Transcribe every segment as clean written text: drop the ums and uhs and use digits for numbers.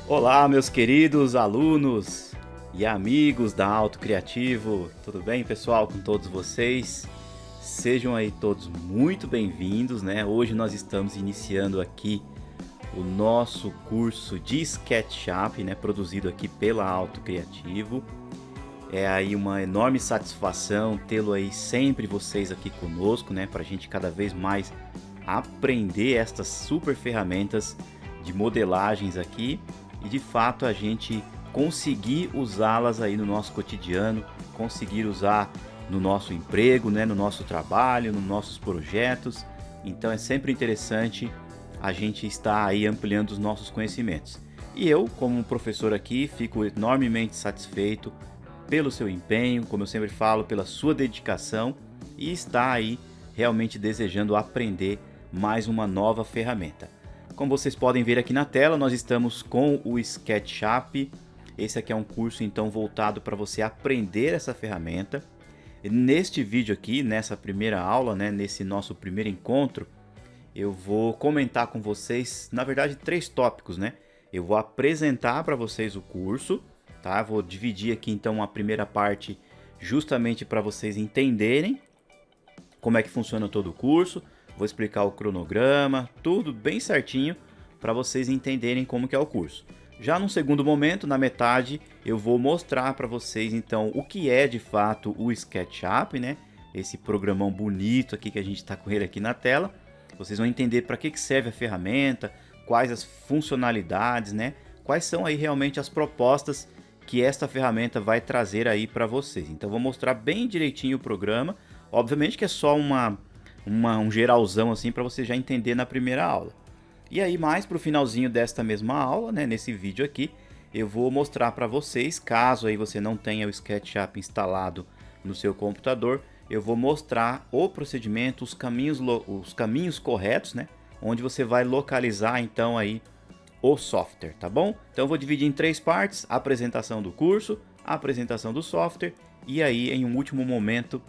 Olá, meus queridos alunos e amigos da Auto Criativo, tudo bem, pessoal, com todos vocês? Sejam aí todos muito bem-vindos, né? Hoje nós estamos iniciando aqui o nosso curso de SketchUp, né? Produzido aqui pela Auto Criativo. É aí uma enorme satisfação tê-lo aí sempre vocês aqui conosco, né? Para a gente cada vez mais aprender estas super ferramentas de modelagens aqui e de fato a gente conseguir usá-las aí no nosso cotidiano, conseguir usar no nosso emprego, né, no nosso trabalho, nos nossos projetos. Então é sempre interessante a gente estar aí ampliando os nossos conhecimentos. E eu, como professor aqui, fico enormemente satisfeito pelo seu empenho, como eu sempre falo, pela sua dedicação e estar aí realmente desejando aprender mais uma nova ferramenta. Como vocês podem ver aqui na tela, nós estamos com o SketchUp. Esse aqui é um curso então voltado para você aprender essa ferramenta. Neste vídeo aqui, nessa primeira aula, né, nesse nosso primeiro encontro, eu vou comentar com vocês, na verdade, 3 tópicos, né? Eu vou apresentar para vocês o curso, tá? Vou dividir aqui então a primeira parte justamente para vocês entenderem como é que funciona todo o curso. Vou explicar o cronograma, tudo bem certinho para vocês entenderem como que é o curso. Já no segundo momento, na metade, eu vou mostrar para vocês então o que é de fato o SketchUp, né? Esse programão bonito aqui que a gente está com ele aqui na tela. Vocês vão entender para que serve a ferramenta, quais as funcionalidades, né? Quais são aí realmente as propostas que esta ferramenta vai trazer aí para vocês. Então vou mostrar bem direitinho o programa. Obviamente que é só um geralzão assim para você já entender na primeira aula. E aí mais para o finalzinho desta mesma aula, né, nesse vídeo aqui, eu vou mostrar para vocês, caso aí você não tenha o SketchUp instalado no seu computador, eu vou mostrar o procedimento, os caminhos corretos, né, onde você vai localizar então aí o software, tá bom? Então eu vou dividir em 3 partes: a apresentação do curso, a apresentação do software e aí em um último momento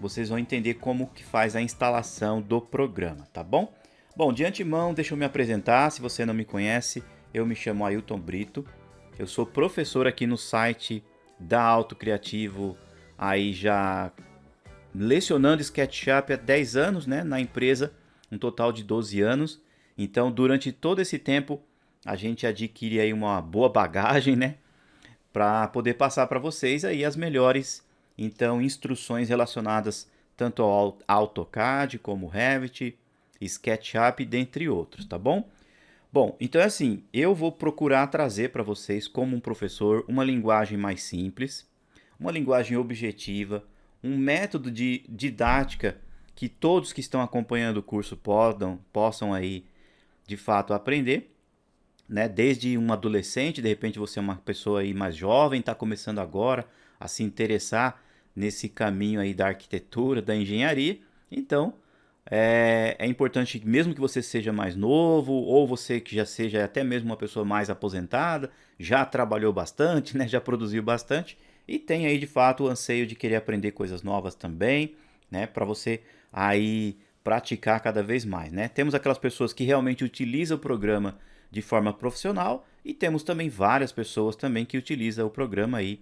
vocês vão entender como que faz a instalação do programa, tá bom? Bom, de antemão, deixa eu me apresentar. Se você não me conhece, eu me chamo Ailton Brito. Eu sou professor aqui no site da Auto Criativo, aí já lecionando SketchUp há 10 anos, né, na empresa, um total de 12 anos. Então, durante todo esse tempo, a gente adquire aí uma boa bagagem, né, para poder passar para vocês aí as melhores então instruções relacionadas tanto ao AutoCAD como Revit, SketchUp, dentre outros, tá bom? Bom, então é assim, eu vou procurar trazer para vocês, como um professor, uma linguagem mais simples, uma linguagem objetiva, um método de didática que todos que estão acompanhando o curso possam aí de fato aprender, né? Desde um adolescente, de repente você é uma pessoa aí mais jovem, está começando agora a se interessar nesse caminho aí da arquitetura, da engenharia. Então, é importante, mesmo que você seja mais novo, ou você que já seja até mesmo uma pessoa mais aposentada, já trabalhou bastante, né? Já produziu bastante, e tem aí de fato o anseio de querer aprender coisas novas também, né? Para você aí praticar cada vez mais, né? Temos aquelas pessoas que realmente utilizam o programa de forma profissional e temos também várias pessoas também que utilizam o programa aí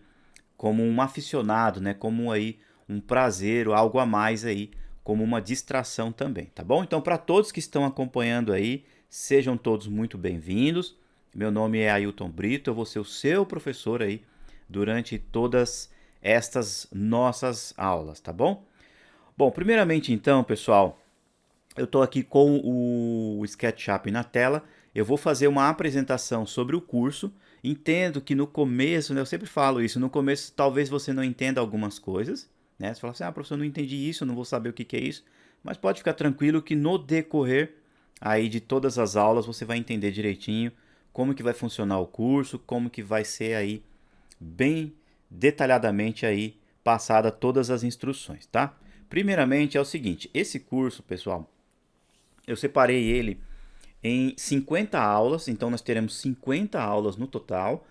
como um aficionado, né? Como aí um prazer ou algo a mais aí, como uma distração também, tá bom? Então, para todos que estão acompanhando aí, sejam todos muito bem-vindos. Meu nome é Ailton Brito, eu vou ser o seu professor aí durante todas estas nossas aulas, tá bom? Bom, primeiramente então, pessoal, eu estou aqui com o SketchUp na tela. Eu vou fazer uma apresentação sobre o curso. Entendo que no começo, né, eu sempre falo isso, no começo talvez você não entenda algumas coisas, né? Você fala assim, professor, não entendi isso, não vou saber o que é isso. Mas pode ficar tranquilo que no decorrer aí de todas as aulas você vai entender direitinho como que vai funcionar o curso, como que vai ser aí bem detalhadamente aí passada todas as instruções, tá? Primeiramente é o seguinte, esse curso, pessoal, eu separei ele em 50 aulas, então nós teremos 50 aulas no total.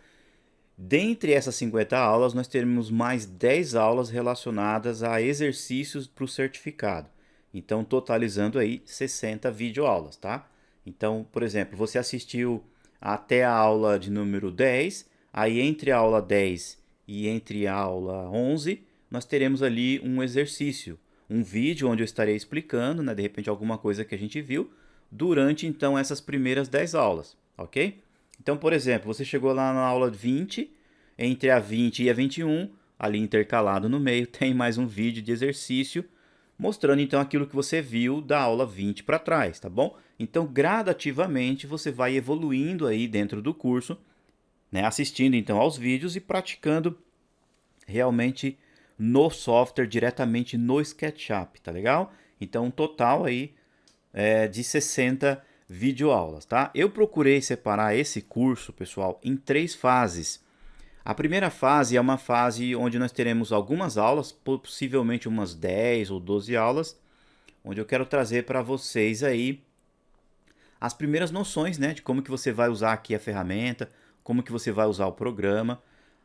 Dentre essas 50 aulas, nós teremos mais 10 aulas relacionadas a exercícios para o certificado. Então, totalizando aí 60 videoaulas, tá? Então, por exemplo, você assistiu até a aula de número 10. Aí entre a aula 10 e entre a aula 11, nós teremos ali um exercício, um vídeo onde eu estarei explicando, né, de repente alguma coisa que a gente viu durante então essas primeiras 10 aulas, ok? Então, por exemplo, você chegou lá na aula 20, entre a 20 e a 21, ali intercalado no meio, tem mais um vídeo de exercício mostrando então aquilo que você viu da aula 20 para trás, tá bom? Então, gradativamente você vai evoluindo aí dentro do curso, né, assistindo então aos vídeos e praticando realmente no software, diretamente no SketchUp, tá legal? Então, um total aí de 60 videoaulas, tá? Eu procurei separar esse curso, pessoal, em 3 fases. A primeira fase é uma fase onde nós teremos algumas aulas, possivelmente umas 10 ou 12 aulas, onde eu quero trazer para vocês aí as primeiras noções, né, de como que você vai usar aqui a ferramenta, como que você vai usar o programa.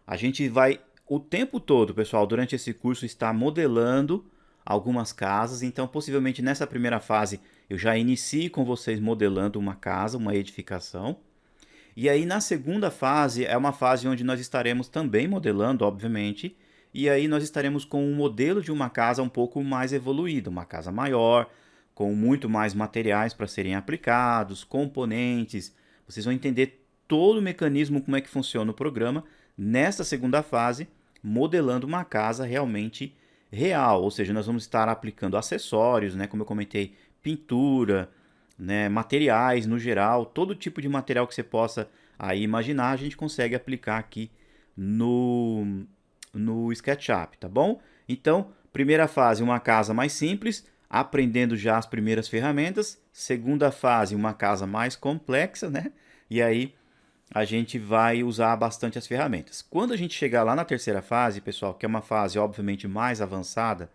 A gente vai o tempo todo, pessoal, durante esse curso estar modelando algumas casas, então possivelmente nessa primeira fase eu já inicie com vocês modelando uma casa, uma edificação. E aí na segunda fase é uma fase onde nós estaremos também modelando, obviamente, e aí nós estaremos com um modelo de uma casa um pouco mais evoluída, uma casa maior, com muito mais materiais para serem aplicados, componentes. Vocês vão entender todo o mecanismo, como é que funciona o programa, nesta segunda fase, modelando uma casa realmente real, ou seja, nós vamos estar aplicando acessórios, né, como eu comentei, pintura, né, materiais no geral, todo tipo de material que você possa aí imaginar, a gente consegue aplicar aqui no SketchUp, tá bom? Então, primeira fase, uma casa mais simples, aprendendo já as primeiras ferramentas. Segunda fase, uma casa mais complexa, né? E aí a gente vai usar bastante as ferramentas. Quando a gente chegar lá na terceira fase, pessoal, que é uma fase obviamente mais avançada,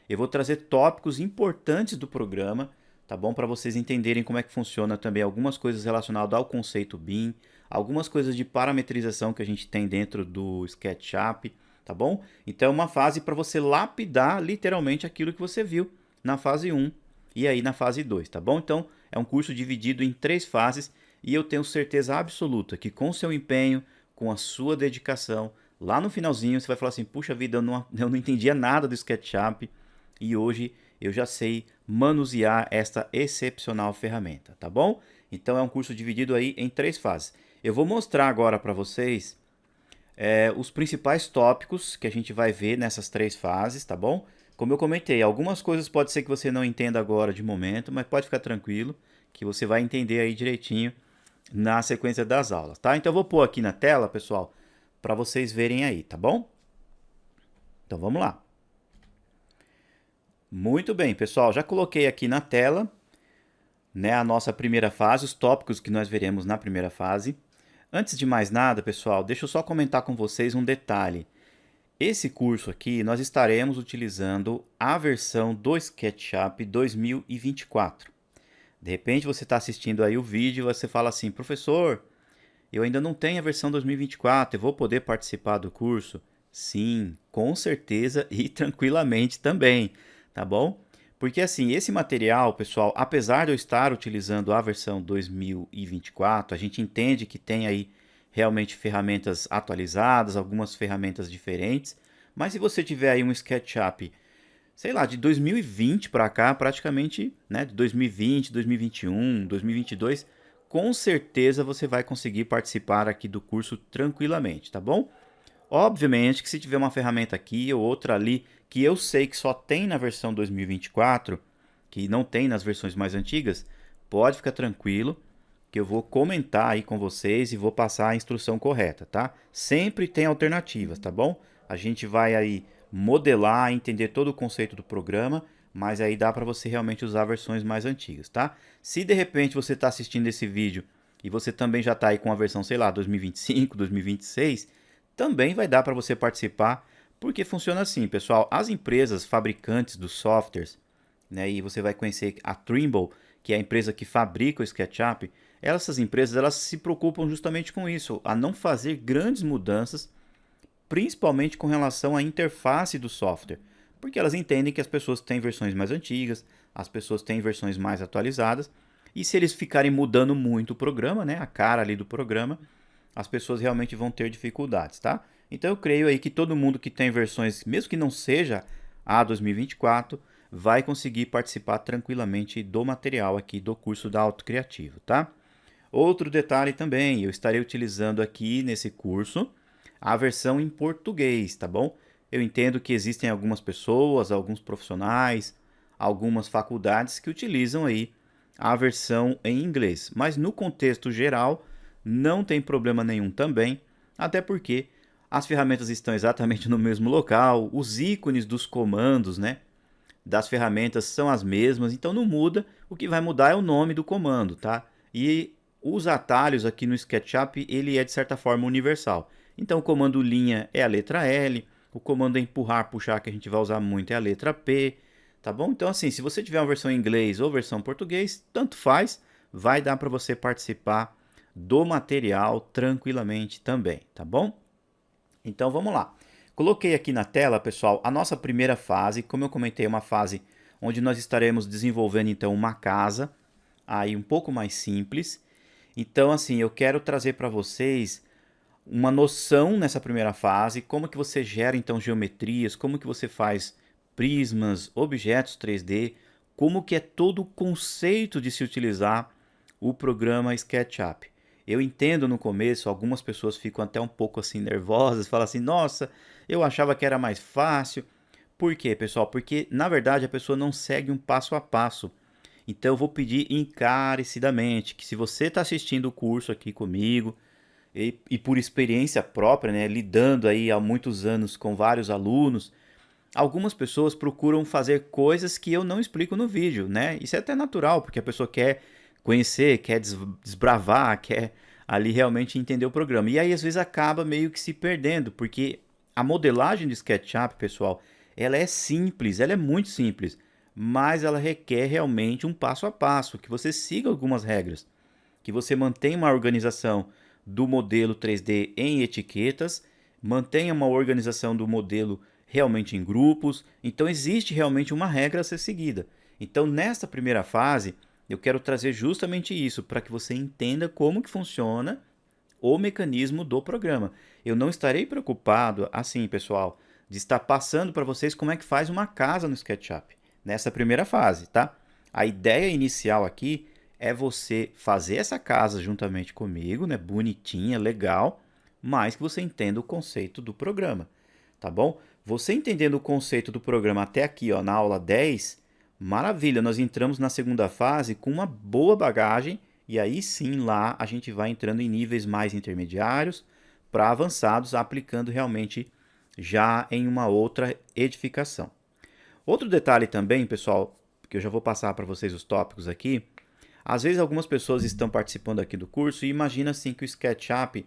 eu vou trazer tópicos importantes do programa, tá bom? Para vocês entenderem como é que funciona também algumas coisas relacionadas ao conceito BIM, algumas coisas de parametrização que a gente tem dentro do SketchUp, tá bom? Então é uma fase para você lapidar literalmente aquilo que você viu na fase 1 e aí na fase 2, tá bom? Então é um curso dividido em 3 fases e eu tenho certeza absoluta que com o seu empenho, com a sua dedicação, lá no finalzinho você vai falar assim, puxa vida, eu não entendia nada do SketchUp e hoje eu já sei manusear esta excepcional ferramenta, tá bom? Então é um curso dividido aí em 3 fases. Eu vou mostrar agora para vocês os principais tópicos que a gente vai ver nessas 3 fases, tá bom? Como eu comentei, algumas coisas pode ser que você não entenda agora de momento, mas pode ficar tranquilo que você vai entender aí direitinho na sequência das aulas, tá? Então eu vou pôr aqui na tela, pessoal, para vocês verem aí, tá bom? Então vamos lá. Muito bem, pessoal, já coloquei aqui na tela, né, a nossa primeira fase, os tópicos que nós veremos na primeira fase. Antes de mais nada, pessoal, deixa eu só comentar com vocês um detalhe. Esse curso aqui, nós estaremos utilizando a versão do SketchUp 2024. De repente você está assistindo aí o vídeo e você fala assim, professor, eu ainda não tenho a versão 2024, eu vou poder participar do curso? Sim, com certeza e tranquilamente também, tá bom? Porque assim, esse material, pessoal, apesar de eu estar utilizando a versão 2024, a gente entende que tem aí realmente ferramentas atualizadas, algumas ferramentas diferentes, mas se você tiver aí um SketchUp, sei lá, de 2020 para cá, praticamente, né, de 2020, 2021, 2022, com certeza você vai conseguir participar aqui do curso tranquilamente, tá bom? Obviamente que se tiver uma ferramenta aqui ou outra ali que eu sei que só tem na versão 2024, que não tem nas versões mais antigas, pode ficar tranquilo que eu vou comentar aí com vocês e vou passar a instrução correta, tá? Sempre tem alternativas, tá bom? A gente vai aí modelar, entender todo o conceito do programa, mas aí dá para você realmente usar versões mais antigas, tá? Se de repente você está assistindo esse vídeo e você também já está aí com a versão, sei lá, 2025, 2026, também vai dar para você participar, porque funciona assim, pessoal. As empresas fabricantes dos softwares, né, e você vai conhecer a Trimble, que é a empresa que fabrica o SketchUp, essas empresas elas se preocupam justamente com isso, a não fazer grandes mudanças, principalmente com relação à interface do software, porque elas entendem que as pessoas têm versões mais antigas, as pessoas têm versões mais atualizadas, E se eles ficarem mudando muito o programa, né, a cara ali do programa, as pessoas realmente vão ter dificuldades, tá? Então eu creio aí que todo mundo que tem versões, mesmo que não seja a 2024, vai conseguir participar tranquilamente do material aqui do curso da Auto Criativo, tá? Outro detalhe também, eu estarei utilizando aqui nesse curso a versão em português, tá bom? Eu entendo que existem algumas pessoas, alguns profissionais, algumas faculdades que utilizam aí a versão em inglês, mas no contexto geral não tem problema nenhum também, até porque as ferramentas estão exatamente no mesmo local, os ícones dos comandos, né, das ferramentas são as mesmas, então não muda, o que vai mudar é o nome do comando, tá? E os atalhos aqui no SketchUp, ele é de certa forma universal. Então o comando linha é a letra L, o comando empurrar, puxar que a gente vai usar muito é a letra P, tá bom? Então assim, se você tiver uma versão em inglês ou versão em português, tanto faz, vai dar para você participar do material tranquilamente também, tá bom? Então vamos lá. Coloquei aqui na tela, pessoal, a nossa primeira fase. Como eu comentei, é uma fase onde nós estaremos desenvolvendo então uma casa aí um pouco mais simples. Então assim, eu quero trazer para vocês uma noção nessa primeira fase, como que você gera então geometrias, como que você faz prismas, objetos 3D, como que é todo o conceito de se utilizar o programa SketchUp. Eu entendo no começo, algumas pessoas ficam até um pouco assim nervosas, falam assim, nossa, eu achava que era mais fácil. Por quê, pessoal? Porque na verdade a pessoa não segue um passo a passo. Então eu vou pedir encarecidamente que se você está assistindo o curso aqui comigo, e por experiência própria, né, lidando aí há muitos anos com vários alunos, algumas pessoas procuram fazer coisas que eu não explico no vídeo, né? Isso é até natural, porque a pessoa quer conhecer, quer desbravar, quer ali realmente entender o programa. E aí às vezes acaba meio que se perdendo, porque a modelagem de SketchUp, pessoal, ela é simples, ela é muito simples, mas ela requer realmente um passo a passo, que você siga algumas regras, que você mantenha uma organização do modelo 3D em etiquetas, mantenha uma organização do modelo realmente em grupos. Então existe realmente uma regra a ser seguida. Então nesta primeira fase, eu quero trazer justamente isso, para que você entenda como que funciona o mecanismo do programa. Eu não estarei preocupado, assim pessoal, de estar passando para vocês como é que faz uma casa no SketchUp, nessa primeira fase, tá? A ideia inicial aqui é você fazer essa casa juntamente comigo, né? Bonitinha, legal, mas que você entenda o conceito do programa, tá bom? Você entendendo o conceito do programa até aqui, ó, na aula 10, maravilha, nós entramos na segunda fase com uma boa bagagem e aí sim lá a gente vai entrando em níveis mais intermediários para avançados, aplicando realmente já em uma outra edificação. Outro detalhe também, pessoal, que eu já vou passar para vocês os tópicos aqui. Às vezes algumas pessoas estão participando aqui do curso e imaginam assim que o SketchUp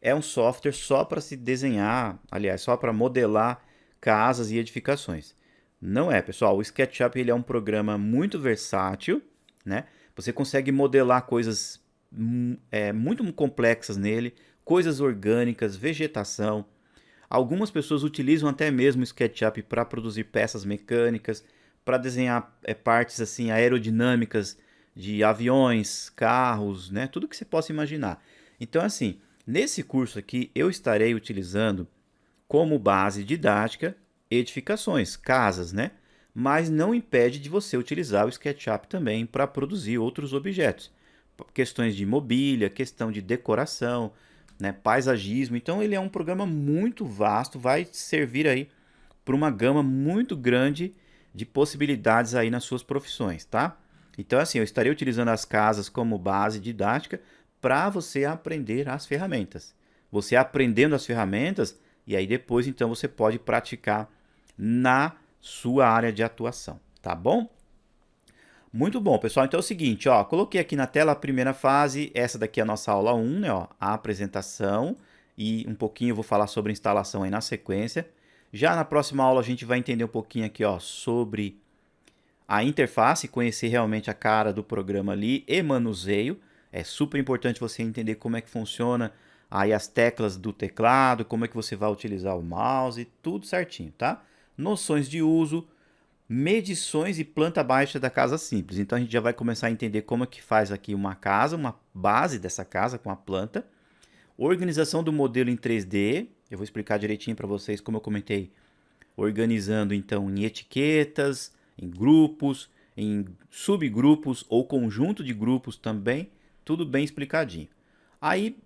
é um software só para se desenhar, aliás, só para modelar casas e edificações. Não é, pessoal. O SketchUp ele é um programa muito versátil, né? Você consegue modelar coisas muito complexas nele, coisas orgânicas, vegetação. Algumas pessoas utilizam até mesmo o SketchUp para produzir peças mecânicas, para desenhar partes assim aerodinâmicas de aviões, carros, né? Tudo que você possa imaginar. Então, assim, nesse curso aqui eu estarei utilizando como base didática edificações, casas, né? Mas não impede de você utilizar o SketchUp também para produzir outros objetos. Questões de mobília, questão de decoração, né? Paisagismo. Então ele é um programa muito vasto, vai servir aí para uma gama muito grande de possibilidades aí nas suas profissões, tá? Então assim, eu estarei utilizando as casas como base didática para você aprender as ferramentas. Você aprendendo as ferramentas, e aí depois então você pode praticar na sua área de atuação, tá bom? Muito bom, pessoal. Então é o seguinte, ó, coloquei aqui na tela a primeira fase, essa daqui é a nossa aula 1, né, ó, a apresentação, e um pouquinho eu vou falar sobre instalação aí na sequência. Já na próxima aula a gente vai entender um pouquinho aqui, ó, sobre a interface, conhecer realmente a cara do programa ali e manuseio. É super importante você entender como é que funciona aí as teclas do teclado, como é que você vai utilizar o mouse, tudo certinho, tá? Noções de uso, medições e planta baixa da casa simples. Então a gente já vai começar a entender como é que faz aqui uma casa, uma base dessa casa com a planta, organização do modelo em 3D. Eu vou explicar direitinho para vocês, como eu comentei, organizando então em etiquetas, em grupos, em subgrupos ou conjunto de grupos também, tudo bem explicadinho. Aí,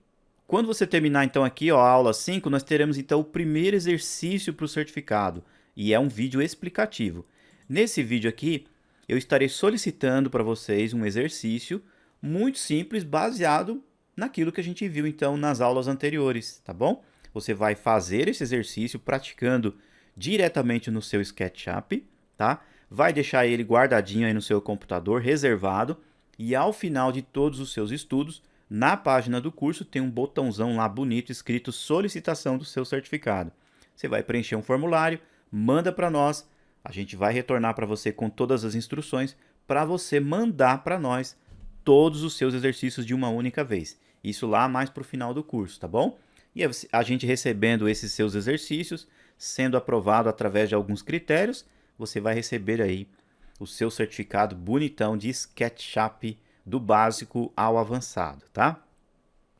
quando você terminar então aqui, ó, a aula 5, nós teremos então o primeiro exercício para o certificado, e é um vídeo explicativo. Nesse vídeo aqui, eu estarei solicitando para vocês um exercício muito simples, baseado naquilo que a gente viu então nas aulas anteriores, tá bom? Você vai fazer esse exercício praticando diretamente no seu SketchUp, tá? Vai deixar ele guardadinho aí no seu computador, reservado, e ao final de todos os seus estudos, na página do curso tem um botãozão lá bonito escrito solicitação do seu certificado. Você vai preencher um formulário, manda para nós, a gente vai retornar para você com todas as instruções para você mandar para nós todos os seus exercícios de uma única vez. Isso lá mais para o final do curso, tá bom? E a gente recebendo esses seus exercícios, sendo aprovado através de alguns critérios, você vai receber aí o seu certificado bonitão de SketchUp do básico ao avançado, tá?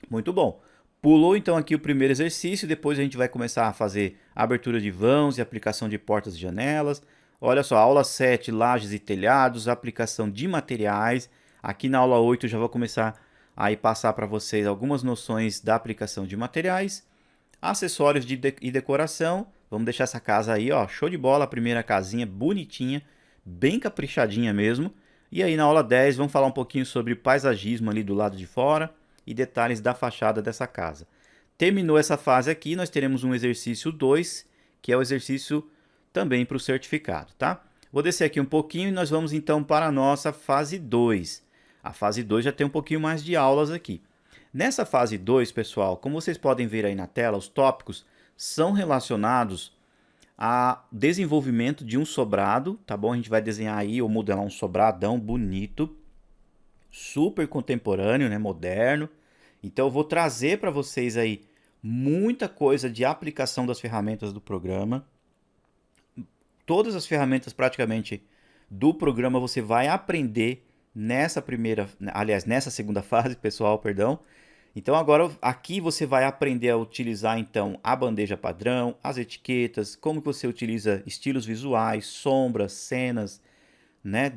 Muito bom. Pulou então aqui o primeiro exercício, depois a gente vai começar a fazer abertura de vãos e aplicação de portas e janelas. Olha só, aula 7, lajes e telhados, aplicação de materiais. Aqui na aula 8 eu já vou começar a passar para vocês algumas noções da aplicação de materiais. Acessórios e decoração. Vamos deixar essa casa aí, ó, show de bola, a primeira casinha bonitinha, bem caprichadinha mesmo. E aí na aula 10 vamos falar um pouquinho sobre paisagismo ali do lado de fora e detalhes da fachada dessa casa. Terminou essa fase aqui, nós teremos um exercício 2, que é o exercício também para o certificado, tá? Vou descer aqui um pouquinho e nós vamos então para a nossa fase 2. A fase 2 já tem um pouquinho mais de aulas aqui. Nessa fase 2, pessoal, como vocês podem ver aí na tela, os tópicos são relacionados a desenvolvimento de um sobrado, tá bom? A gente vai desenhar aí ou modelar um sobradão bonito, super contemporâneo, né? Moderno. Então eu vou trazer para vocês aí muita coisa de aplicação das ferramentas do programa. Todas as ferramentas praticamente do programa você vai aprender nessa nessa segunda fase, pessoal, perdão. Então agora aqui você vai aprender a utilizar então a bandeja padrão, as etiquetas, como que você utiliza estilos visuais, sombras, cenas, né?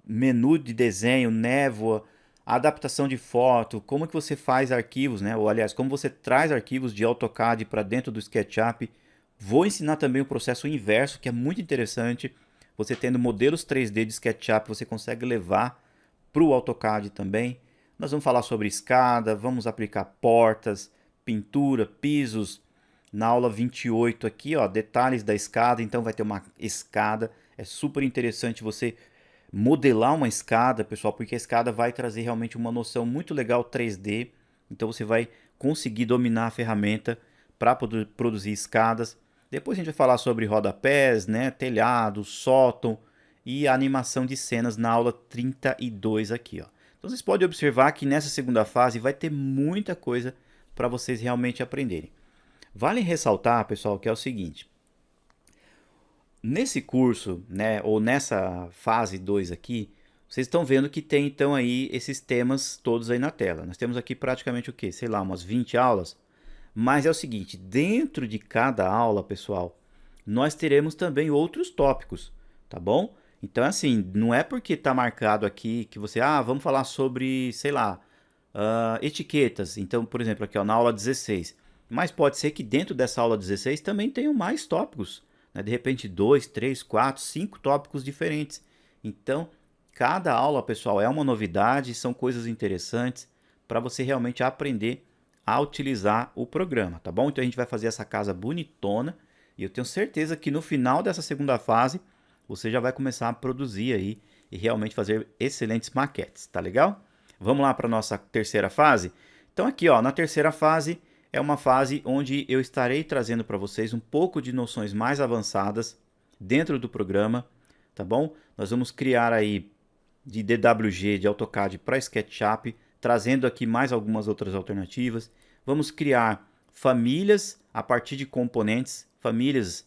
Menu de desenho, névoa, adaptação de foto, como que você faz arquivos, né? Ou aliás, como você traz arquivos de AutoCAD para dentro do SketchUp. Vou ensinar também o processo inverso, que é muito interessante. Você tendo modelos 3D de SketchUp, você consegue levar para o AutoCAD também. Nós vamos falar sobre escada, vamos aplicar portas, pintura, pisos. Na aula 28 aqui, ó, detalhes da escada, então vai ter uma escada. É super interessante você modelar uma escada, pessoal, porque a escada vai trazer realmente uma noção muito legal 3D. Então você vai conseguir dominar a ferramenta para poder produzir escadas. Depois a gente vai falar sobre rodapés, né, telhado, sótão e a animação de cenas na aula 32 aqui, ó. Então vocês podem observar que nessa segunda fase vai ter muita coisa para vocês realmente aprenderem. Vale ressaltar, pessoal, que é o seguinte. Nesse curso, né, ou nessa fase 2 aqui, vocês estão vendo que tem então aí esses temas todos aí na tela. Nós temos aqui praticamente o quê? Sei lá, umas 20 aulas. Mas é o seguinte, dentro de cada aula, pessoal, nós teremos também outros tópicos, tá bom? Então, assim, não é porque está marcado aqui que você, vamos falar sobre, sei lá, etiquetas. Então, por exemplo, aqui ó, na aula 16. Mas pode ser que dentro dessa aula 16 também tenham mais tópicos, né? De repente, 2, 3, 4, 5 tópicos diferentes. Então, cada aula, pessoal, é uma novidade, são coisas interessantes para você realmente aprender a utilizar o programa, tá bom? Então a gente vai fazer essa casa bonitona e eu tenho certeza que no final dessa segunda fase você já vai começar a produzir aí e realmente fazer excelentes maquetes, tá legal? Vamos lá para a nossa terceira fase? Então aqui, ó, na terceira fase é uma fase onde eu estarei trazendo para vocês um pouco de noções mais avançadas dentro do programa, tá bom? Nós vamos criar aí de DWG, de AutoCAD para SketchUp, trazendo aqui mais algumas outras alternativas. Vamos criar famílias a partir de componentes. Famílias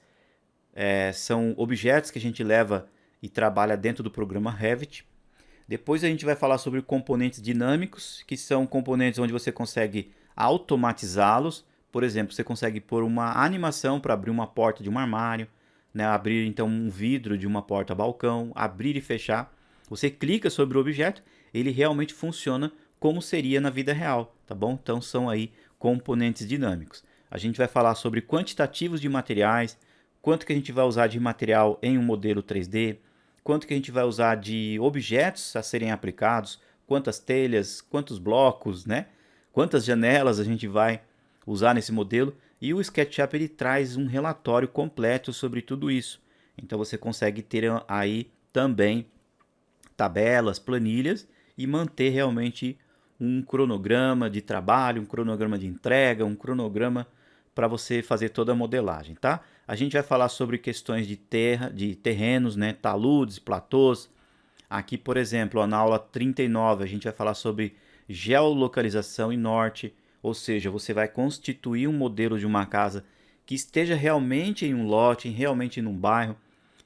são objetos que a gente leva e trabalha dentro do programa Revit. Depois a gente vai falar sobre componentes dinâmicos, que são componentes onde você consegue automatizá-los. Por exemplo, você consegue pôr uma animação para abrir uma porta de um armário, né? Abrir então um vidro de uma porta-balcão, abrir e fechar. Você clica sobre o objeto, ele realmente funciona como seria na vida real, tá bom? Então são aí componentes dinâmicos. A gente vai falar sobre quantitativos de materiais, quanto que a gente vai usar de material em um modelo 3D, quanto que a gente vai usar de objetos a serem aplicados, quantas telhas, quantos blocos, né? Quantas janelas a gente vai usar nesse modelo. E o SketchUp ele traz um relatório completo sobre tudo isso. Então você consegue ter aí também tabelas, planilhas e manter realmente um cronograma de trabalho, um cronograma de entrega, um cronograma para você fazer toda a modelagem, tá? A gente vai falar sobre questões de terra, de terrenos, né? Taludes, platôs. Aqui, por exemplo, na aula 39, a gente vai falar sobre geolocalização em norte, ou seja, você vai constituir um modelo de uma casa que esteja realmente em um lote, realmente em um bairro,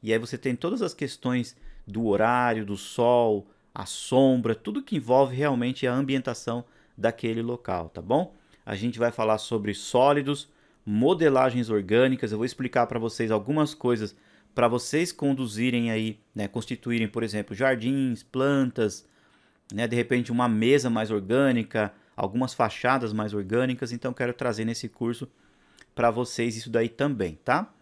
e aí você tem todas as questões do horário, do sol, a sombra, tudo que envolve realmente a ambientação daquele local, tá bom? A gente vai falar sobre sólidos, modelagens orgânicas, eu vou explicar para vocês algumas coisas para vocês conduzirem aí, né, constituírem, por exemplo, jardins, plantas, né, de repente uma mesa mais orgânica, algumas fachadas mais orgânicas, então quero trazer nesse curso para vocês isso daí também, tá?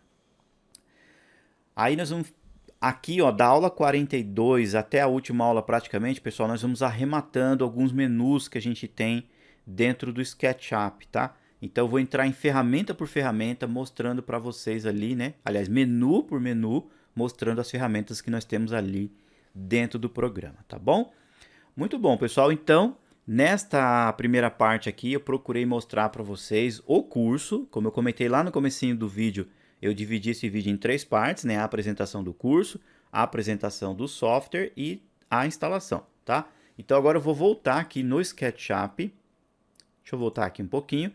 Aí nós vamos aqui, ó, da aula 42 até a última aula praticamente, pessoal, nós vamos arrematando alguns menus que a gente tem dentro do SketchUp, tá? Então eu vou entrar em ferramenta por ferramenta, mostrando para vocês ali, né? Aliás, menu por menu, mostrando as ferramentas que nós temos ali dentro do programa, tá bom? Muito bom, pessoal. Então, nesta primeira parte aqui, eu procurei mostrar para vocês o curso. Como eu comentei lá no comecinho do vídeo, eu dividi esse vídeo em 3 partes, né? A apresentação do curso, a apresentação do software e a instalação, tá? Então agora eu vou voltar aqui no SketchUp. Deixa eu voltar aqui um pouquinho.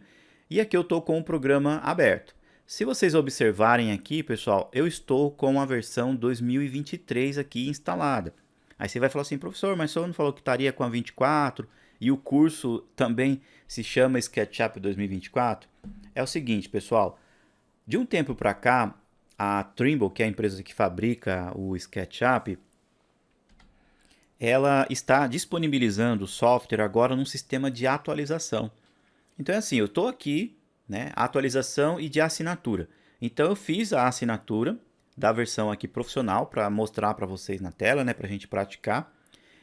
E aqui eu estou com o programa aberto. Se vocês observarem aqui, pessoal, eu estou com a versão 2023 aqui instalada. Aí você vai falar assim, professor, mas o senhor não falou que estaria com a 24 e o curso também se chama SketchUp 2024? É o seguinte, pessoal, de um tempo para cá, a Trimble, que é a empresa que fabrica o SketchUp, ela está disponibilizando o software agora num sistema de atualização. Então é assim, eu estou aqui, né, atualização e de assinatura. Então eu fiz a assinatura da versão aqui profissional para mostrar para vocês na tela, né, para a gente praticar.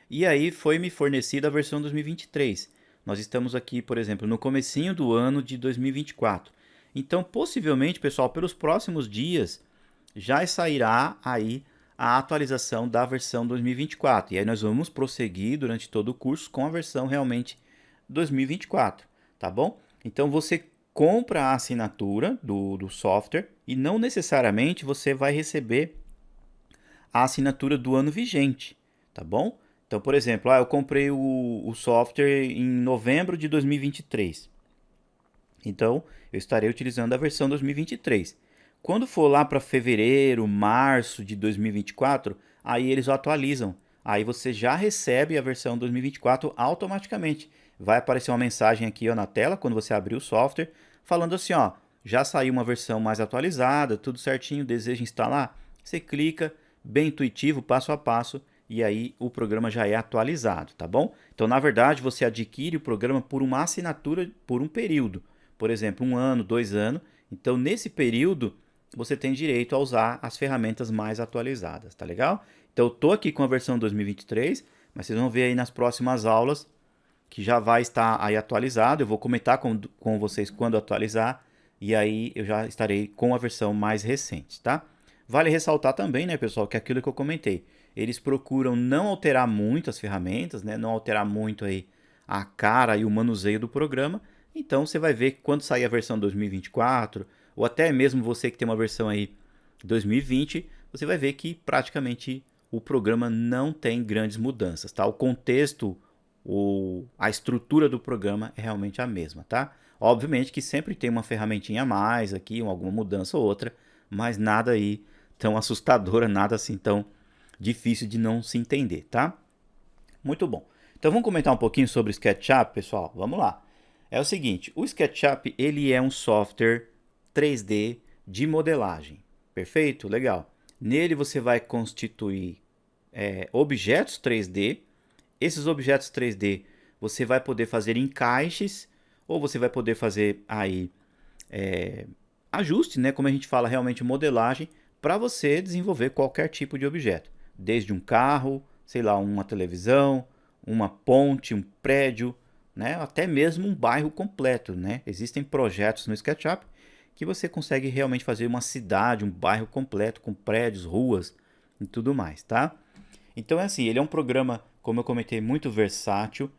E aí foi me fornecida a versão 2023. Nós estamos aqui, por exemplo, no comecinho do ano de 2024. Então, possivelmente, pessoal, pelos próximos dias já sairá aí a atualização da versão 2024. E aí nós vamos prosseguir durante todo o curso com a versão realmente 2024, tá bom? Então você compra a assinatura do software e não necessariamente você vai receber a assinatura do ano vigente, tá bom? Então, por exemplo, eu comprei o software em novembro de 2023. Então, eu estarei utilizando a versão 2023. Quando for lá para fevereiro, março de 2024, aí eles atualizam. Aí você já recebe a versão 2024 automaticamente. Vai aparecer uma mensagem aqui, ó, na tela, quando você abrir o software, falando assim, ó, já saiu uma versão mais atualizada, tudo certinho, deseja instalar? Você clica, bem intuitivo, passo a passo, e aí o programa já é atualizado, tá bom? Então, na verdade, você adquire o programa por uma assinatura por um período. Por exemplo, 1 ano, 2 anos. Então, nesse período, você tem direito a usar as ferramentas mais atualizadas, tá legal? Então, eu tô aqui com a versão 2023, mas vocês vão ver aí nas próximas aulas que já vai estar aí atualizado. Eu vou comentar com vocês quando atualizar, e aí eu já estarei com a versão mais recente, tá? Vale ressaltar também, né, pessoal, que aquilo que eu comentei, eles procuram não alterar muito as ferramentas, né, não alterar muito aí a cara e o manuseio do programa. Então você vai ver que quando sair a versão 2024, ou até mesmo você que tem uma versão aí 2020, você vai ver que praticamente o programa não tem grandes mudanças, tá? O contexto, a estrutura do programa é realmente a mesma, tá? Obviamente que sempre tem uma ferramentinha a mais aqui, alguma mudança ou outra, mas nada aí tão assustadora, nada assim tão difícil de não se entender, tá? Muito bom. Então vamos comentar um pouquinho sobre o SketchUp, pessoal? Vamos lá. É o seguinte, o SketchUp ele é um software 3D de modelagem. Perfeito? Legal. Nele você vai constituir objetos 3D. Esses objetos 3D você vai poder fazer encaixes ou você vai poder fazer aí ajuste, né? Como a gente fala realmente modelagem, para você desenvolver qualquer tipo de objeto. Desde um carro, sei lá, uma televisão, uma ponte, um prédio, né? Até mesmo um bairro completo, né? Existem projetos no SketchUp que você consegue realmente fazer uma cidade, um bairro completo com prédios, ruas e tudo mais, tá? Então é assim, ele é um programa, como eu comentei, muito versátil.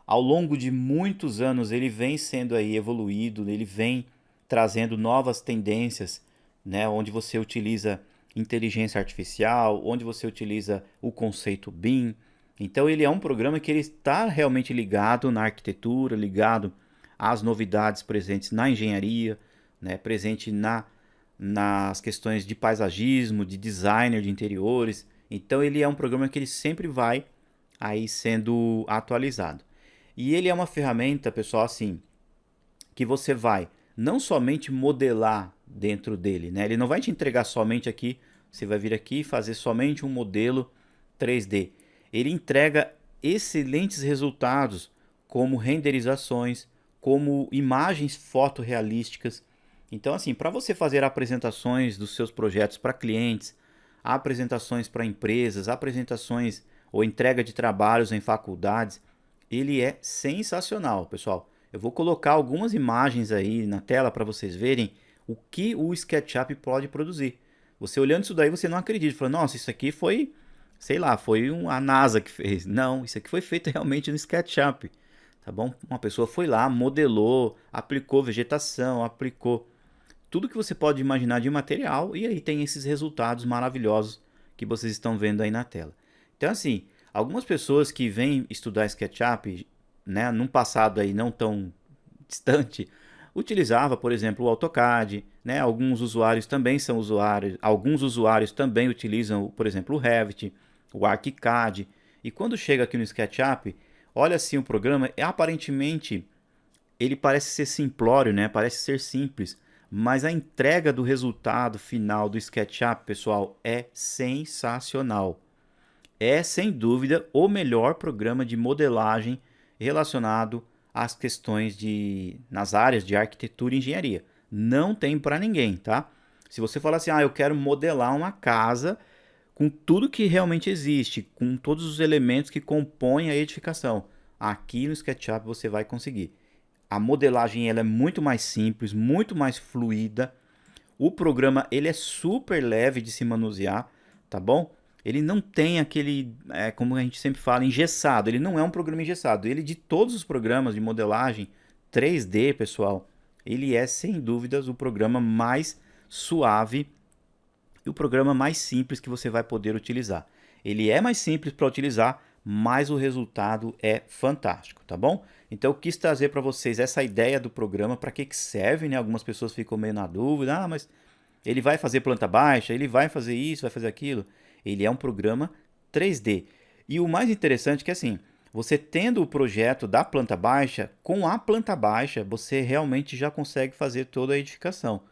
Ao longo de muitos anos ele vem sendo aí evoluído, ele vem trazendo novas tendências, né, onde você utiliza inteligência artificial, onde você utiliza o conceito BIM. Então ele é um programa que ele está realmente ligado na arquitetura, ligado às novidades presentes na engenharia, né, presente nas questões de paisagismo, de designer de interiores. Então ele é um programa que ele sempre vai aí sendo atualizado. E ele é uma ferramenta, pessoal, assim, que você vai não somente modelar dentro dele, né? Ele não vai te entregar somente aqui, você vai vir aqui e fazer somente um modelo 3D. Ele entrega excelentes resultados, como renderizações, como imagens fotorrealísticas. Então, assim, para você fazer apresentações dos seus projetos para clientes, apresentações para empresas, apresentações ou entrega de trabalhos em faculdades, ele é sensacional, pessoal. Eu vou colocar algumas imagens aí na tela para vocês verem o que o SketchUp pode produzir. Você olhando isso daí, você não acredita. Fala, nossa, isso aqui foi, sei lá, foi a NASA que fez. Não, isso aqui foi feito realmente no SketchUp. Tá bom? Uma pessoa foi lá, modelou, aplicou vegetação, aplicou tudo que você pode imaginar de material e aí tem esses resultados maravilhosos que vocês estão vendo aí na tela. Então, assim, algumas pessoas que vêm estudar SketchUp, né, num passado aí não tão distante, utilizava, por exemplo, o AutoCAD, né? Alguns usuários também são usuários, alguns usuários também utilizam, por exemplo, o Revit, o ArchiCAD. E quando chega aqui no SketchUp, olha assim o programa, aparentemente ele parece ser simplório, né? Parece ser simples, mas a entrega do resultado final do SketchUp, pessoal, é sensacional. É sem dúvida o melhor programa de modelagem relacionado às questões nas áreas de arquitetura e engenharia. Não tem para ninguém, tá? Se você falar assim, eu quero modelar uma casa com tudo que realmente existe, com todos os elementos que compõem a edificação, aqui no SketchUp você vai conseguir. A modelagem ela é muito mais simples, muito mais fluida. O programa ele é super leve de se manusear, tá bom? Ele não tem aquele, como a gente sempre fala, engessado. Ele não é um programa engessado. Ele, de todos os programas de modelagem 3D, pessoal, ele é, sem dúvidas, o programa mais suave e o programa mais simples que você vai poder utilizar. Ele é mais simples para utilizar, mas o resultado é fantástico, tá bom? Então eu quis trazer para vocês essa ideia do programa, para que serve, né? Algumas pessoas ficam meio na dúvida, mas ele vai fazer planta baixa, ele vai fazer isso, vai fazer aquilo. Ele é um programa 3D. E o mais interessante é que assim, você tendo o projeto da planta baixa, com a planta baixa você realmente já consegue fazer toda a edificação.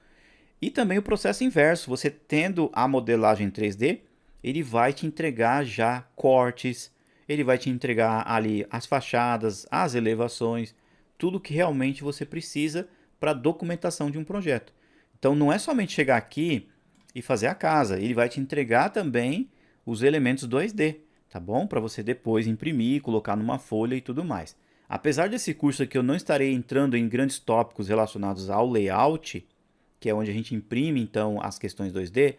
E também o processo inverso, você tendo a modelagem 3D, ele vai te entregar já cortes, ele vai te entregar ali as fachadas, as elevações, tudo que realmente você precisa para a documentação de um projeto. Então não é somente chegar aqui e fazer a casa, ele vai te entregar também os elementos 2D, tá bom? Para você depois imprimir, colocar numa folha e tudo mais. Apesar desse curso aqui eu não estarei entrando em grandes tópicos relacionados ao layout, que é onde a gente imprime então as questões 2D,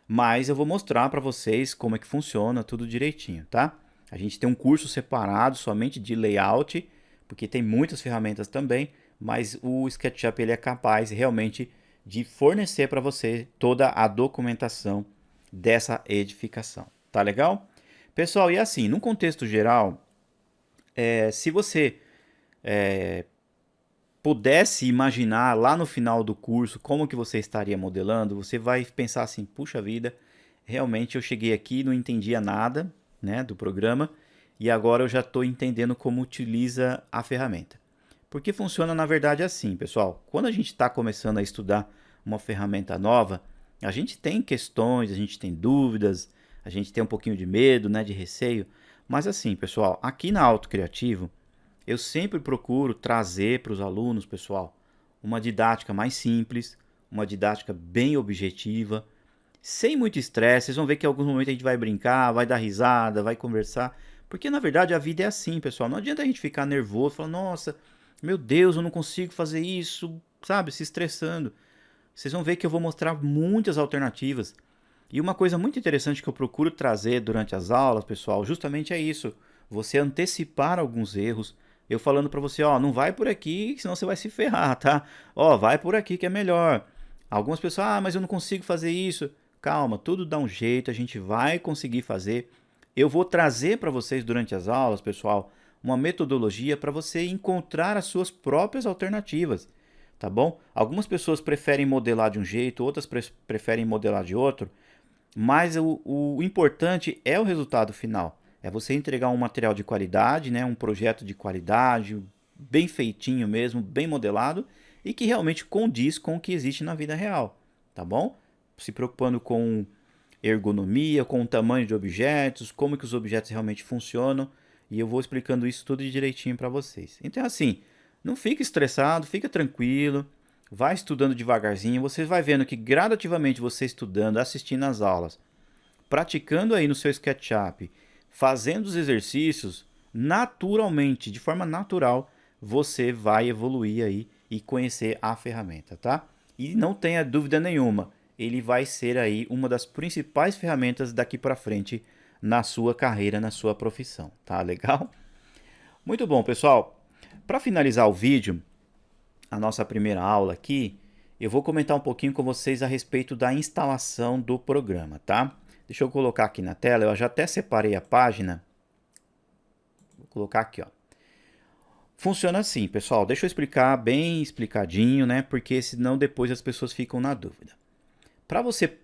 mas eu vou mostrar para vocês como é que funciona tudo direitinho, tá? A gente tem um curso separado somente de layout, porque tem muitas ferramentas também, mas o SketchUp ele é capaz realmente de fornecer para você toda a documentação dessa edificação. Tá legal? Pessoal, e assim, num contexto geral, se você pudesse imaginar lá no final do curso como que você estaria modelando, você vai pensar assim, puxa vida, realmente eu cheguei aqui, não entendia nada, né, do programa, e agora eu já estou entendendo como utiliza a ferramenta. Porque funciona na verdade assim, pessoal. Quando a gente está começando a estudar uma ferramenta nova, a gente tem questões, a gente tem dúvidas, a gente tem um pouquinho de medo, né, de receio. Mas assim, pessoal, aqui na Auto Criativo, eu sempre procuro trazer para os alunos, pessoal, uma didática mais simples, uma didática bem objetiva, sem muito estresse. Vocês vão ver que em alguns momentos a gente vai brincar, vai dar risada, vai conversar. Porque na verdade a vida é assim, pessoal. Não adianta a gente ficar nervoso, falar, nossa, meu Deus, eu não consigo fazer isso, sabe, se estressando. Vocês vão ver que eu vou mostrar muitas alternativas. E uma coisa muito interessante que eu procuro trazer durante as aulas, pessoal, justamente é isso. Você antecipar alguns erros. Eu falando para você, ó, não vai por aqui, senão você vai se ferrar, tá? Ó, vai por aqui que é melhor. Algumas pessoas, ah, mas eu não consigo fazer isso. Calma, tudo dá um jeito, a gente vai conseguir fazer. Eu vou trazer para vocês durante as aulas, pessoal, uma metodologia para você encontrar as suas próprias alternativas, tá bom? Algumas pessoas preferem modelar de um jeito, outras preferem modelar de outro, mas o importante é o resultado final. É você entregar um material de qualidade, né? Um projeto de qualidade, bem feitinho mesmo, bem modelado, e que realmente condiz com o que existe na vida real, tá bom? Se preocupando com ergonomia, com o tamanho de objetos, como que os objetos realmente funcionam, e eu vou explicando isso tudo direitinho para vocês. Então assim, não fica estressado, fica tranquilo, vai estudando devagarzinho, você vai vendo que gradativamente você estudando, assistindo às aulas, praticando aí no seu SketchUp, fazendo os exercícios, naturalmente, de forma natural, você vai evoluir aí e conhecer a ferramenta, tá? E não tenha dúvida nenhuma, ele vai ser aí uma das principais ferramentas daqui para frente na sua carreira, na sua profissão, tá legal? Muito bom, pessoal. Para finalizar o vídeo, a nossa primeira aula aqui, eu vou comentar um pouquinho com vocês a respeito da instalação do programa, tá? Deixa eu colocar aqui na tela, eu já até separei a página. Vou colocar aqui, ó. Funciona assim, pessoal, deixa eu explicar bem explicadinho, né? Porque senão depois as pessoas ficam na dúvida. Para você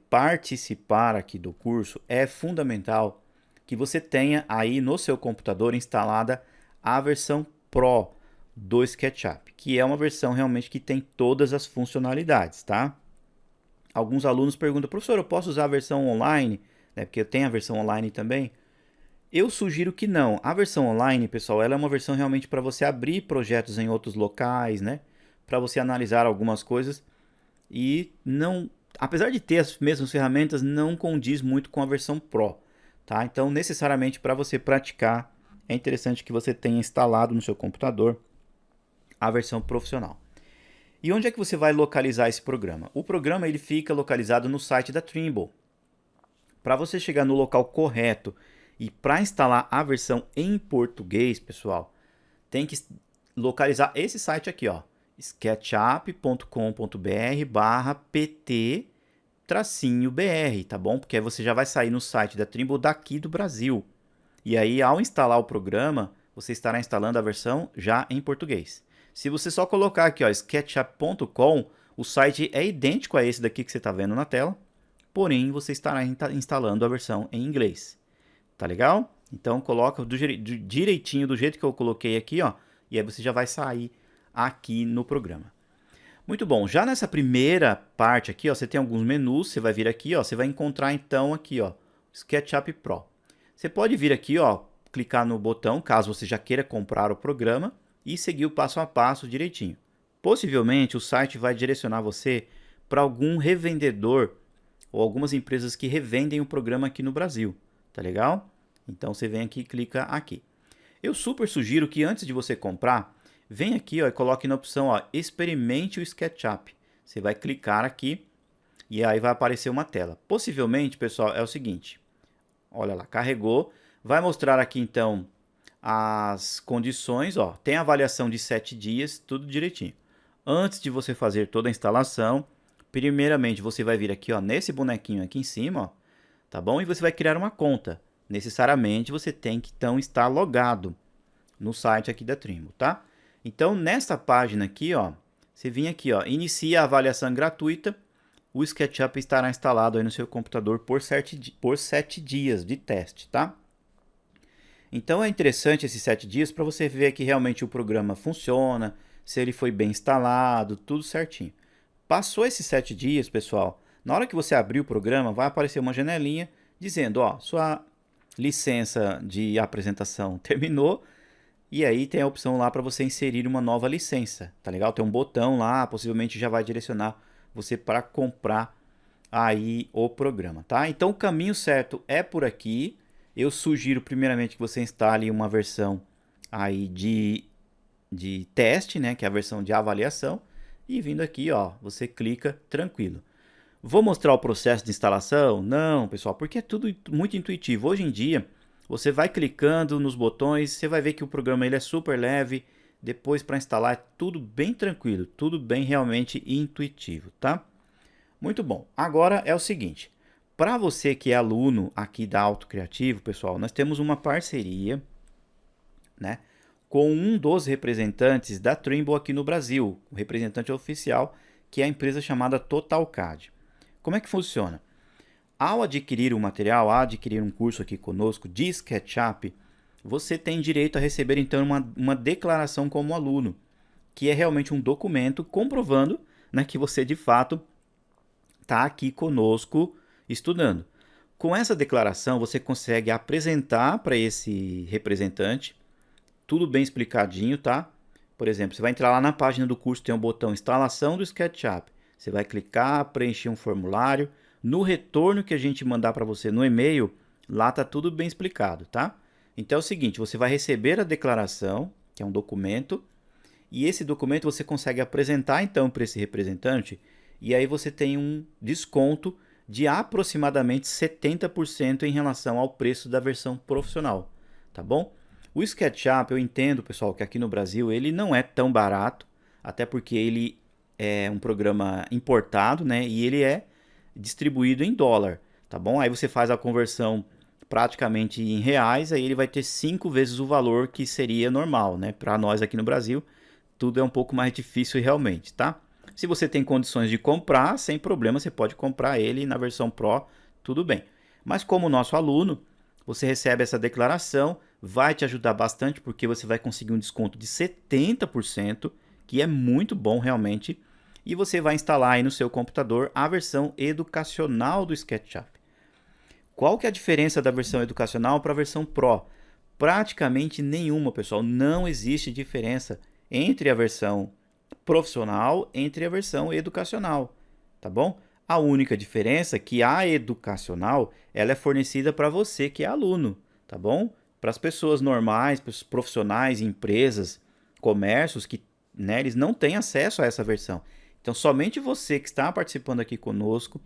participar aqui do curso, é fundamental que você tenha aí no seu computador instalada a versão Pro do SketchUp, que é uma versão realmente que tem todas as funcionalidades, tá? Alguns alunos perguntam, professor, eu posso usar a versão online? Né, porque eu tenho a versão online também. Eu sugiro que não. A versão online, pessoal, ela é uma versão realmente para você abrir projetos em outros locais, né? Para você analisar algumas coisas e não, apesar de ter as mesmas ferramentas, não condiz muito com a versão Pro, tá? Então, necessariamente para você praticar, é interessante que você tenha instalado no seu computador a versão profissional. E onde é que você vai localizar esse programa? O programa ele fica localizado no site da Trimble. Para você chegar no local correto e para instalar a versão em português, pessoal, tem que localizar esse site aqui, ó, sketchup.com.br/pt-br, tá bom? Porque aí você já vai sair no site da Trimble daqui do Brasil. E aí, ao instalar o programa, você estará instalando a versão já em português. Se você só colocar aqui, ó, sketchup.com, o site é idêntico a esse daqui que você está vendo na tela, porém você estará instalando a versão em inglês. Tá legal? Então coloca direitinho do jeito que eu coloquei aqui, ó, e aí você já vai sair aqui no programa. Muito bom, já nessa primeira parte aqui, ó, você tem alguns menus, você vai vir aqui, ó, você vai encontrar então aqui, ó, SketchUp Pro. Você pode vir aqui, ó, clicar no botão, caso você já queira comprar o programa, e seguir o passo a passo direitinho. Possivelmente o site vai direcionar você para algum revendedor ou algumas empresas que revendem o programa aqui no Brasil, tá legal? Então você vem aqui e clica aqui. Eu super sugiro que antes de você comprar, vem aqui, ó, e coloque na opção, ó, experimente o SketchUp. Você vai clicar aqui e aí vai aparecer uma tela. Possivelmente, pessoal, é o seguinte. Olha lá, carregou. Vai mostrar aqui então as condições, ó. Tem avaliação de 7 dias, tudo direitinho. Antes de você fazer toda a instalação, primeiramente você vai vir aqui, ó, nesse bonequinho aqui em cima, ó, tá bom? E você vai criar uma conta. Necessariamente você tem que então estar logado no site aqui da Trimble, tá? Então, nessa página aqui, ó, você vem aqui, ó, inicia a avaliação gratuita. o SketchUp estará instalado aí no seu computador por 7 dias de teste, tá? Então é interessante esses 7 dias para você ver que realmente o programa funciona, se ele foi bem instalado, tudo certinho. Passou esses 7 dias, pessoal, na hora que você abrir o programa, vai aparecer uma janelinha dizendo, ó, sua licença de apresentação terminou, e aí tem a opção lá para você inserir uma nova licença, tá legal? Tem um botão lá, possivelmente já vai direcionar você para comprar aí o programa, tá? Então o caminho certo é por aqui. Eu sugiro primeiramente que você instale uma versão aí de teste, né, que é a versão de avaliação, e vindo aqui, ó, você clica tranquilo. Vou mostrar o processo de instalação? Não, pessoal, porque é tudo muito intuitivo. Hoje em dia, você vai clicando nos botões, você vai ver que o programa ele é super leve. Depois para instalar é tudo bem tranquilo, tudo bem realmente intuitivo, tá? Muito bom. Agora é o seguinte, para você que é aluno aqui da Auto Criativo, pessoal, nós temos uma parceria, né, com um dos representantes da Trimble aqui no Brasil, o representante oficial, que é a empresa chamada TotalCAD. Como é que funciona? Ao adquirir um material, ao adquirir um curso aqui conosco de SketchUp, você tem direito a receber então uma declaração como aluno, que é realmente um documento comprovando, né, que você de fato está aqui conosco estudando. Com essa declaração, você consegue apresentar para esse representante tudo bem explicadinho, tá? Por exemplo, você vai entrar lá na página do curso, tem um botão instalação do SketchUp. Você vai clicar, preencher um formulário. No retorno que a gente mandar para você no e-mail, lá tá tudo bem explicado, tá? Então é o seguinte, você vai receber a declaração, que é um documento, e esse documento você consegue apresentar então para esse representante, e aí você tem um desconto de aproximadamente 70% em relação ao preço da versão profissional, tá bom? O SketchUp, eu entendo, pessoal, que aqui no Brasil ele não é tão barato, até porque ele é um programa importado, né? E ele é distribuído em dólar, tá bom? Aí você faz a conversão praticamente em reais, aí ele vai ter 5 vezes o valor que seria normal, né? Para nós aqui no Brasil, tudo é um pouco mais difícil realmente, tá? Se você tem condições de comprar, sem problema, você pode comprar ele na versão Pro, tudo bem. Mas como nosso aluno, você recebe essa declaração, vai te ajudar bastante porque você vai conseguir um desconto de 70%, que é muito bom realmente, e você vai instalar aí no seu computador a versão educacional do SketchUp. Qual que é a diferença da versão educacional para a versão Pro? Praticamente nenhuma, pessoal. Não existe diferença entre a versão profissional e a versão educacional, tá bom? A única diferença é que a educacional ela é fornecida para você que é aluno, tá bom? Para as pessoas normais, para os profissionais, empresas, comércios que, né, eles não têm acesso a essa versão. Então somente você que está participando aqui conosco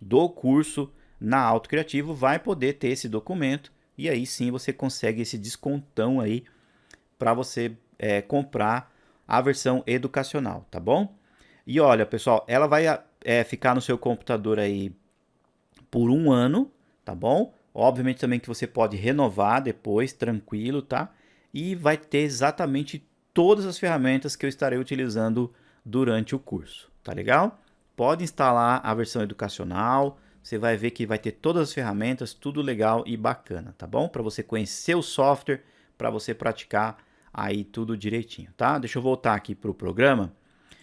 do curso na Auto Criativo vai poder ter esse documento e aí sim você consegue esse descontão aí para você comprar a versão educacional, tá bom? E olha, pessoal, ela vai ficar no seu computador aí por 1 ano, tá bom? Obviamente também que você pode renovar depois, tranquilo, tá? E vai ter exatamente todas as ferramentas que eu estarei utilizando durante o curso, tá legal? Pode instalar a versão educacional, você vai ver que vai ter todas as ferramentas, tudo legal e bacana, tá bom? Para você conhecer o software, para você praticar aí tudo direitinho, tá? Deixa eu voltar aqui para o programa.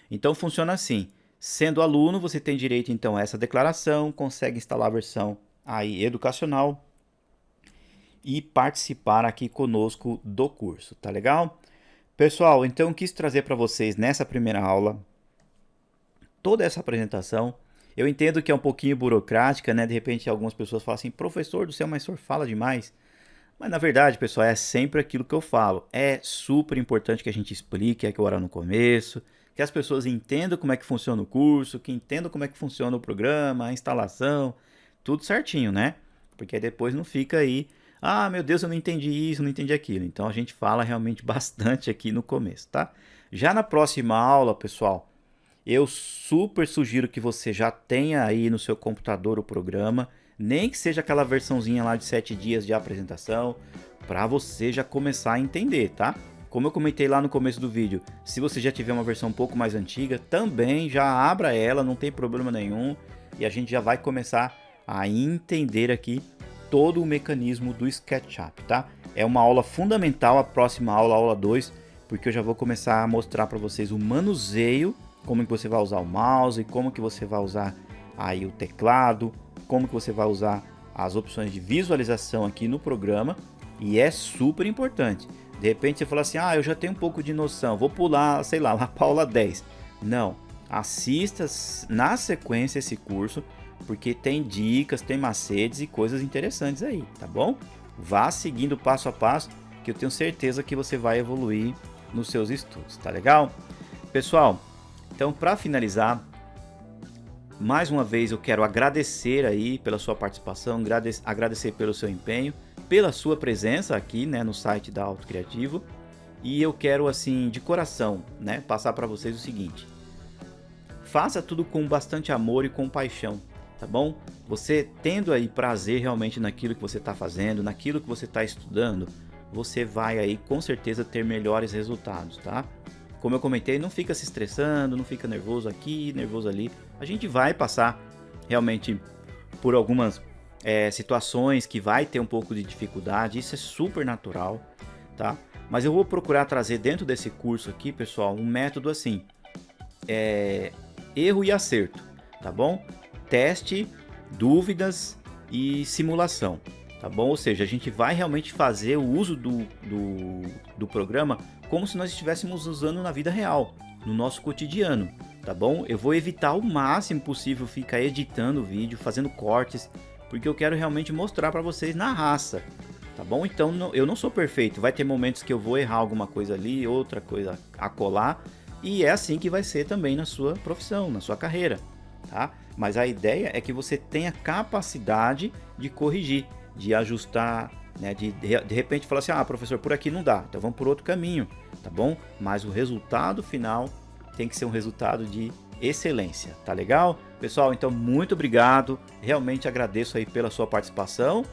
Então funciona assim, sendo aluno você tem direito então a essa declaração, consegue instalar a versão aí educacional e participar aqui conosco do curso, tá legal? Pessoal, então quis trazer para vocês nessa primeira aula toda essa apresentação. Eu entendo que é um pouquinho burocrática, né? De repente algumas pessoas falam assim, professor do céu, mas o senhor fala demais. Mas na verdade, pessoal, é sempre aquilo que eu falo. É super importante que a gente explique agora no começo, que as pessoas entendam como é que funciona o curso, que entendam como é que funciona o programa, a instalação, tudo certinho, né? Porque aí depois não fica aí, ah, meu Deus, eu não entendi isso, não entendi aquilo. Então a gente fala realmente bastante aqui no começo, tá? Já na próxima aula, pessoal, eu super sugiro que você já tenha aí no seu computador o programa, nem que seja aquela versãozinha lá de 7 dias de apresentação, para você já começar a entender, tá? Como eu comentei lá no começo do vídeo, se você já tiver uma versão um pouco mais antiga, também já abra ela, não tem problema nenhum. e a gente já vai começar a entender aqui todo o mecanismo do SketchUp, tá? É uma aula fundamental, a próxima aula, a aula 2, porque eu já vou começar a mostrar para vocês o manuseio, como que você vai usar o mouse, como que você vai usar aí o teclado, como que você vai usar as opções de visualização aqui no programa, e é super importante. De repente você fala assim, eu já tenho um pouco de noção, vou pular, sei lá para a aula 10. Não, assista na sequência esse curso, porque tem dicas, tem macetes e coisas interessantes aí, tá bom? Vá seguindo passo a passo, que eu tenho certeza que você vai evoluir nos seus estudos, tá legal? Pessoal, então para finalizar, mais uma vez eu quero agradecer aí pela sua participação, agradecer pelo seu empenho, pela sua presença aqui, né, no site da Auto Criativo, e eu quero assim de coração, né, passar para vocês o seguinte: faça tudo com bastante amor e com paixão, tá bom? Você tendo aí prazer realmente naquilo que você está fazendo, naquilo que você está estudando, você vai aí com certeza ter melhores resultados, tá? Como eu comentei, não fica se estressando, não fica nervoso aqui, nervoso ali. A gente vai passar realmente por algumas situações que vai ter um pouco de dificuldade, isso é super natural, tá? Mas eu vou procurar trazer dentro desse curso aqui, pessoal, um método assim, erro e acerto, tá bom? Teste, dúvidas e simulação, tá bom? Ou seja, a gente vai realmente fazer o uso do programa como se nós estivéssemos usando na vida real, no nosso cotidiano, tá bom? Eu vou evitar o máximo possível ficar editando o vídeo, fazendo cortes, porque eu quero realmente mostrar para vocês na raça, tá bom? Então eu não sou perfeito, vai ter momentos que eu vou errar alguma coisa ali, outra coisa a colar, e é assim que vai ser também na sua profissão, na sua carreira, tá? Mas a ideia é que você tenha capacidade de corrigir, de ajustar, né? De repente falar assim, professor, por aqui não dá, então vamos por outro caminho, tá bom? Mas o resultado final tem que ser um resultado de excelência, tá legal? Pessoal, então muito obrigado, realmente agradeço aí pela sua participação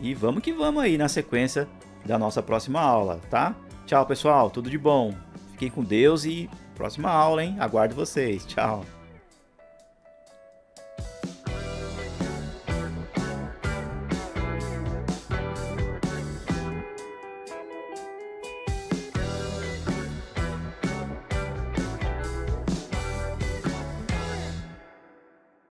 e vamos que vamos aí na sequência da nossa próxima aula, tá? Tchau, pessoal, tudo de bom, fiquem com Deus e próxima aula, hein? Aguardo vocês, tchau!